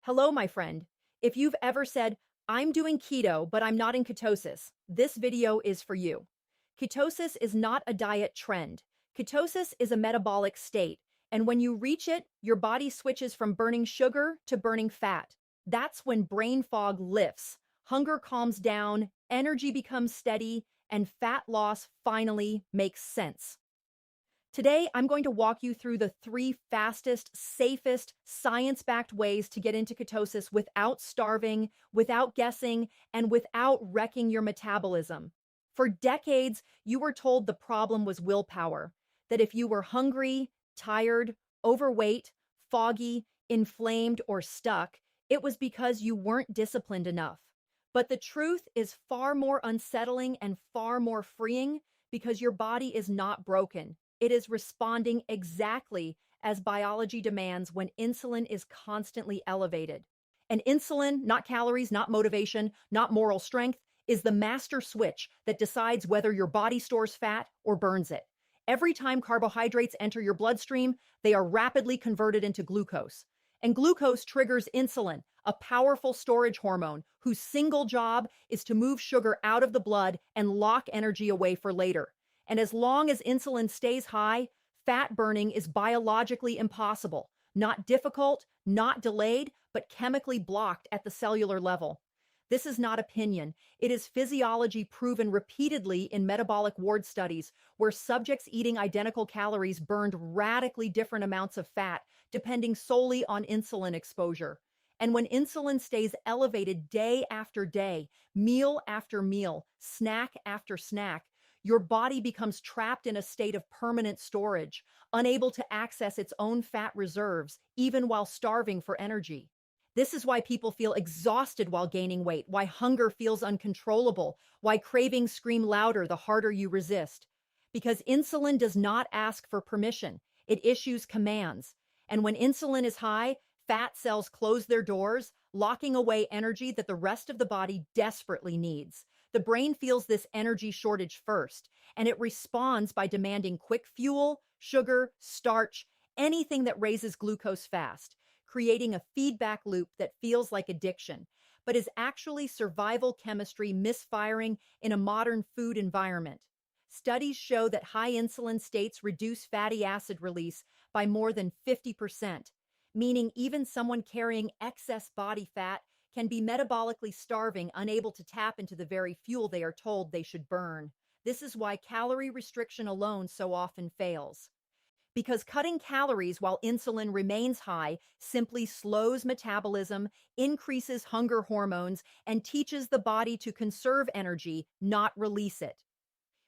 Hello, my friend. If you've ever said, I'm doing keto, but I'm not in ketosis, this video is for you. Ketosis is not a diet trend. Ketosis is a metabolic state, and when you reach it, your body switches from burning sugar to burning fat. That's when brain fog lifts, hunger calms down, energy becomes steady, and fat loss finally makes sense. Today, I'm going to walk you through the three fastest, safest, science-backed ways to get into ketosis without starving, without guessing, and without wrecking your metabolism. For decades, you were told the problem was willpower, that if you were hungry, tired, overweight, foggy, inflamed, or stuck, it was because you weren't disciplined enough. But the truth is far more unsettling and far more freeing because your body is not broken. It is responding exactly as biology demands when insulin is constantly elevated. And insulin, not calories, not motivation, not moral strength, is the master switch that decides whether your body stores fat or burns it. Every time carbohydrates enter your bloodstream, they are rapidly converted into glucose. And glucose triggers insulin, a powerful storage hormone whose single job is to move sugar out of the blood and lock energy away for later. And as long as insulin stays high, fat burning is biologically impossible, not difficult, not delayed, but chemically blocked at the cellular level. This is not opinion. It is physiology proven repeatedly in metabolic ward studies where subjects eating identical calories burned radically different amounts of fat depending solely on insulin exposure. And when insulin stays elevated day after day, meal after meal, snack after snack, your body becomes trapped in a state of permanent storage, unable to access its own fat reserves, even while starving for energy. This is why people feel exhausted while gaining weight, why hunger feels uncontrollable, why cravings scream louder the harder you resist. Because insulin does not ask for permission, it issues commands. And when insulin is high, fat cells close their doors, locking away energy that the rest of the body desperately needs. The brain feels this energy shortage first, and it responds by demanding quick fuel, sugar, starch, anything that raises glucose fast, creating a feedback loop that feels like addiction, but is actually survival chemistry misfiring in a modern food environment. Studies show that high insulin states reduce fatty acid release by more than 50%, meaning even someone carrying excess body fat can be metabolically starving, unable to tap into the very fuel they are told they should burn. This is why calorie restriction alone so often fails. Because cutting calories while insulin remains high simply slows metabolism, increases hunger hormones, and teaches the body to conserve energy, not release it.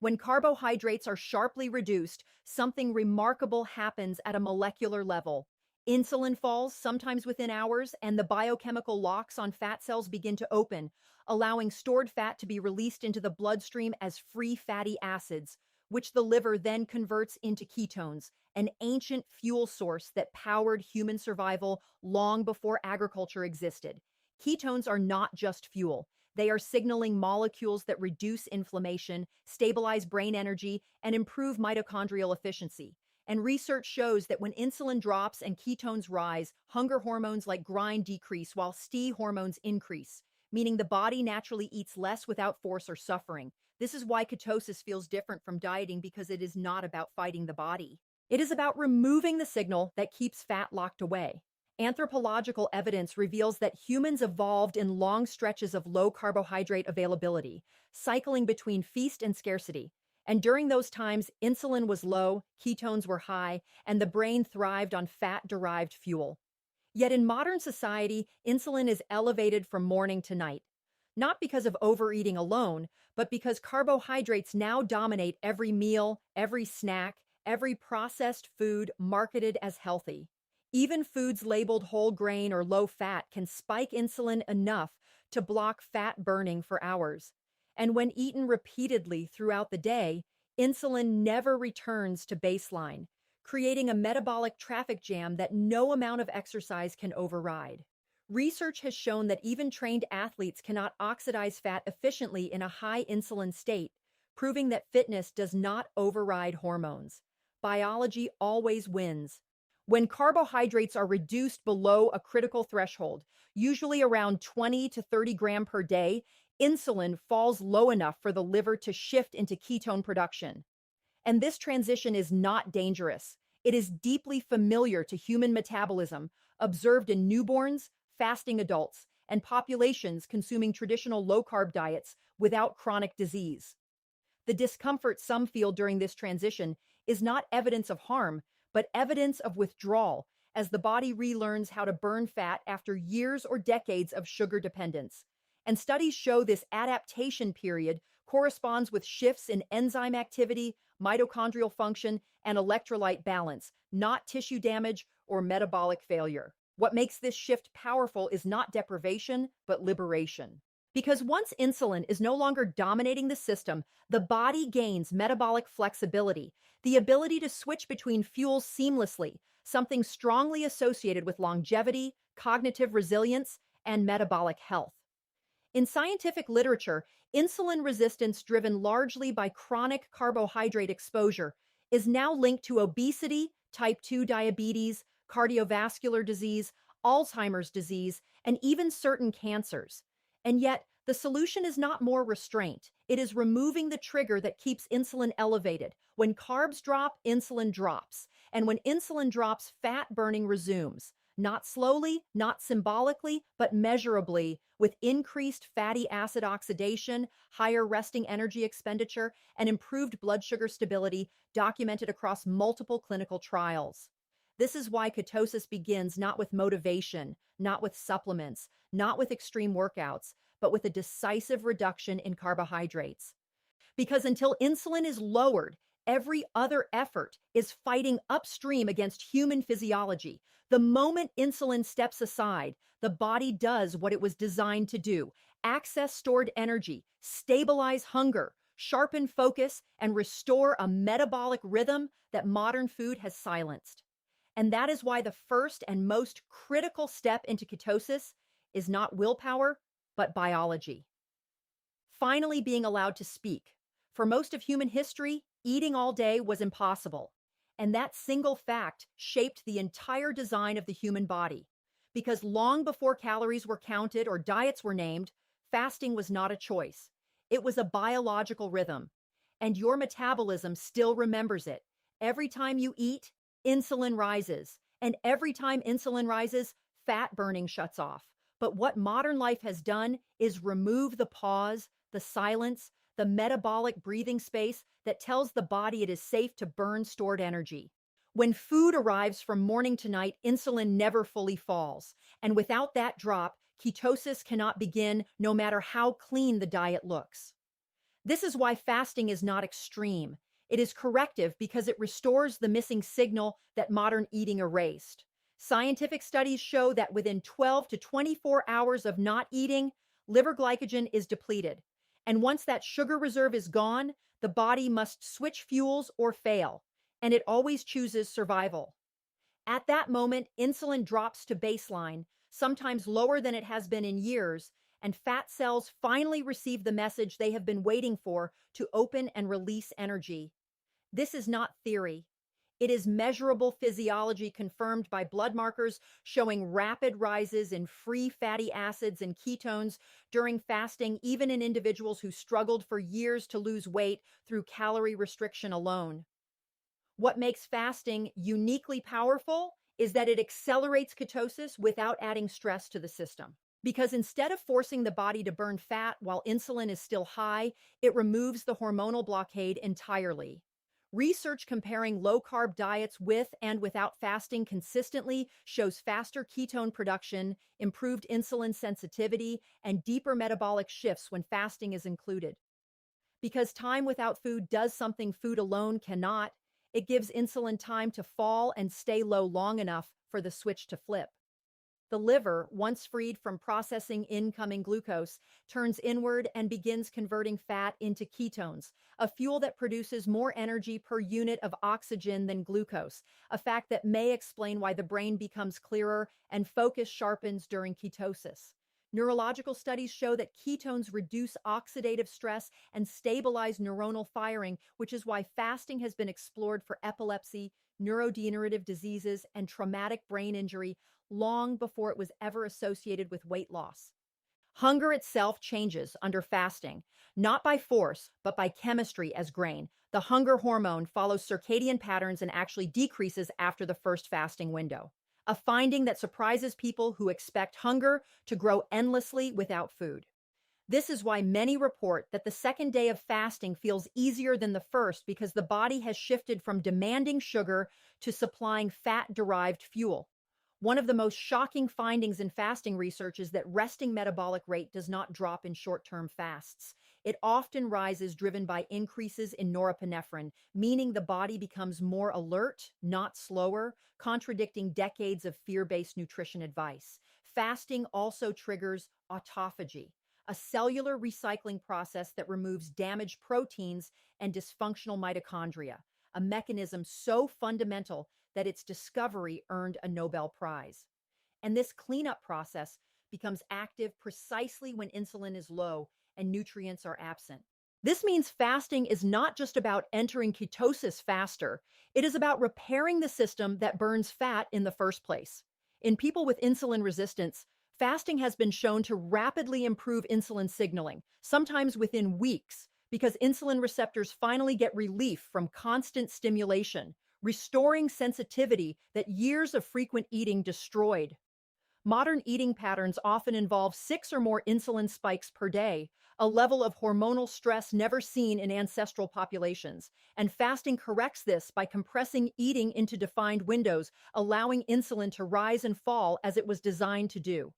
When carbohydrates are sharply reduced, something remarkable happens at a molecular level. Insulin falls, sometimes within hours, and the biochemical locks on fat cells begin to open, allowing stored fat to be released into the bloodstream as free fatty acids, which the liver then converts into ketones, an ancient fuel source that powered human survival long before agriculture existed. Ketones are not just fuel. They are signaling molecules that reduce inflammation, stabilize brain energy, and improve mitochondrial efficiency. And research shows that when insulin drops and ketones rise, hunger hormones like grind decrease while STI hormones increase, meaning the body naturally eats less without force or suffering. This is why ketosis feels different from dieting, because it is not about fighting the body. It is about removing the signal that keeps fat locked away. Anthropological evidence reveals that humans evolved in long stretches of low carbohydrate availability, cycling between feast and scarcity. And during those times, insulin was low, ketones were high, and the brain thrived on fat-derived fuel. Yet in modern society, insulin is elevated from morning to night. Not because of overeating alone, but because carbohydrates now dominate every meal, every snack, every processed food marketed as healthy. Even foods labeled whole grain or low fat can spike insulin enough to block fat burning for hours. And when eaten repeatedly throughout the day, insulin never returns to baseline, creating a metabolic traffic jam that no amount of exercise can override. Research has shown that even trained athletes cannot oxidize fat efficiently in a high insulin state, proving that fitness does not override hormones. Biology always wins. When carbohydrates are reduced below a critical threshold, usually around 20 to 30 gram per day, insulin falls low enough for the liver to shift into ketone production. And this transition is not dangerous. It is deeply familiar to human metabolism, observed in newborns, fasting adults, and populations consuming traditional low-carb diets without chronic disease. The discomfort some feel during this transition is not evidence of harm, but evidence of withdrawal, as the body relearns how to burn fat after years or decades of sugar dependence. And studies show this adaptation period corresponds with shifts in enzyme activity, mitochondrial function, and electrolyte balance, not tissue damage or metabolic failure. What makes this shift powerful is not deprivation, but liberation. Because once insulin is no longer dominating the system, the body gains metabolic flexibility, the ability to switch between fuels seamlessly, something strongly associated with longevity, cognitive resilience, and metabolic health. In scientific literature, insulin resistance driven largely by chronic carbohydrate exposure is now linked to obesity, type 2 diabetes, cardiovascular disease, Alzheimer's disease, and even certain cancers. And yet, the solution is not more restraint. It is removing the trigger that keeps insulin elevated. When carbs drop, insulin drops. And when insulin drops, fat burning resumes. Not slowly, not symbolically, but measurably, with increased fatty acid oxidation, higher resting energy expenditure, and improved blood sugar stability documented across multiple clinical trials. This is why ketosis begins not with motivation, not with supplements, not with extreme workouts, but with a decisive reduction in carbohydrates. Because until insulin is lowered, every other effort is fighting upstream against human physiology. The moment insulin steps aside, the body does what it was designed to do: access stored energy, stabilize hunger, sharpen focus, and restore a metabolic rhythm that modern food has silenced. And that is why the first and most critical step into ketosis is not willpower, but biology. Finally, being allowed to speak. For most of human history, eating all day was impossible. And that single fact shaped the entire design of the human body. Because long before calories were counted or diets were named, fasting was not a choice. It was a biological rhythm. And your metabolism still remembers it. Every time you eat, insulin rises. And every time insulin rises, fat burning shuts off. But what modern life has done is remove the pause, the silence, the metabolic breathing space that tells the body it is safe to burn stored energy. When food arrives from morning to night, insulin never fully falls. And without that drop, ketosis cannot begin no matter how clean the diet looks. This is why fasting is not extreme. It is corrective because it restores the missing signal that modern eating erased. Scientific studies show that within 12 to 24 hours of not eating, liver glycogen is depleted. And once that sugar reserve is gone, the body must switch fuels or fail, and it always chooses survival. At that moment, insulin drops to baseline, sometimes lower than it has been in years, and fat cells finally receive the message they have been waiting for to open and release energy. This is not theory. It is measurable physiology confirmed by blood markers showing rapid rises in free fatty acids and ketones during fasting, even in individuals who struggled for years to lose weight through calorie restriction alone. What makes fasting uniquely powerful is that it accelerates ketosis without adding stress to the system. Because instead of forcing the body to burn fat while insulin is still high, it removes the hormonal blockade entirely. Research comparing low-carb diets with and without fasting consistently shows faster ketone production, improved insulin sensitivity, and deeper metabolic shifts when fasting is included. Because time without food does something food alone cannot, it gives insulin time to fall and stay low long enough for the switch to flip. The liver, once freed from processing incoming glucose, turns inward and begins converting fat into ketones, a fuel that produces more energy per unit of oxygen than glucose, a fact that may explain why the brain becomes clearer and focus sharpens during ketosis. Neurological studies show that ketones reduce oxidative stress and stabilize neuronal firing, which is why fasting has been explored for epilepsy, neurodegenerative diseases, and traumatic brain injury long before it was ever associated with weight loss. Hunger itself changes under fasting, not by force, but by chemistry as grain. The hunger hormone follows circadian patterns and actually decreases after the first fasting window, a finding that surprises people who expect hunger to grow endlessly without food. This is why many report that the second day of fasting feels easier than the first because the body has shifted from demanding sugar to supplying fat-derived fuel. One of the most shocking findings in fasting research is that resting metabolic rate does not drop in short-term fasts. It often rises driven by increases in norepinephrine, meaning the body becomes more alert, not slower, contradicting decades of fear-based nutrition advice. Fasting also triggers autophagy, a cellular recycling process that removes damaged proteins and dysfunctional mitochondria, a mechanism so fundamental that its discovery earned a Nobel Prize. And this cleanup process becomes active precisely when insulin is low and nutrients are absent. This means fasting is not just about entering ketosis faster, it is about repairing the system that burns fat in the first place. In people with insulin resistance, fasting has been shown to rapidly improve insulin signaling, sometimes within weeks, because insulin receptors finally get relief from constant stimulation, restoring sensitivity that years of frequent eating destroyed. Modern eating patterns often involve 6 or more insulin spikes per day, a level of hormonal stress never seen in ancestral populations, and fasting corrects this by compressing eating into defined windows, allowing insulin to rise and fall as it was designed to do.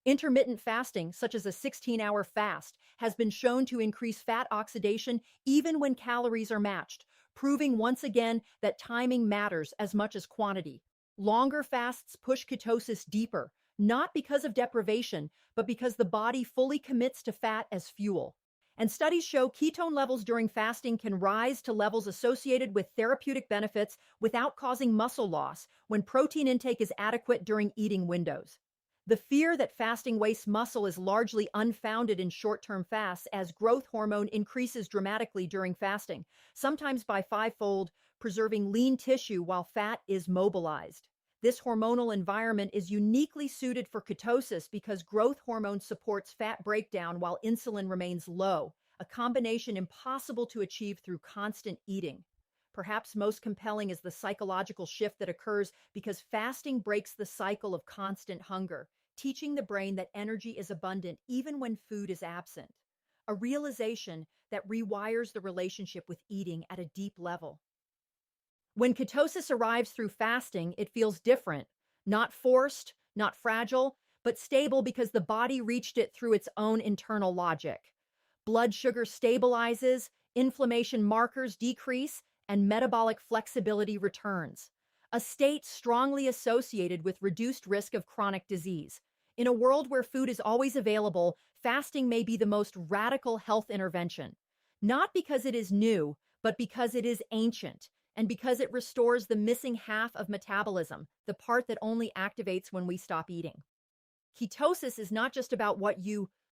Intermittent fasting, such as a 16-hour fast, has been shown to increase fat oxidation even when calories are matched, proving once again that timing matters as much as quantity. Longer fasts push ketosis deeper, not because of deprivation, but because the body fully commits to fat as fuel. And studies show ketone levels during fasting can rise to levels associated with therapeutic benefits without causing muscle loss when protein intake is adequate during eating windows. The fear that fasting wastes muscle is largely unfounded in short-term fasts as growth hormone increases dramatically during fasting, sometimes by 5-fold, preserving lean tissue while fat is mobilized. This hormonal environment is uniquely suited for ketosis because growth hormone supports fat breakdown while insulin remains low, a combination impossible to achieve through constant eating. Perhaps most compelling is the psychological shift that occurs because fasting breaks the cycle of constant hunger, teaching the brain that energy is abundant even when food is absent. A realization that rewires the relationship with eating at a deep level. When ketosis arrives through fasting, it feels different, not forced, not fragile, but stable because the body reached it through its own internal logic. Blood sugar stabilizes, inflammation markers decrease, and metabolic flexibility returns, a state strongly associated with reduced risk of chronic disease. In a world where food is always available, fasting may be the most radical health intervention, not because it is new, but because it is ancient, and because it restores the missing half of metabolism, the part that only activates when we stop eating. Ketosis is not just about what you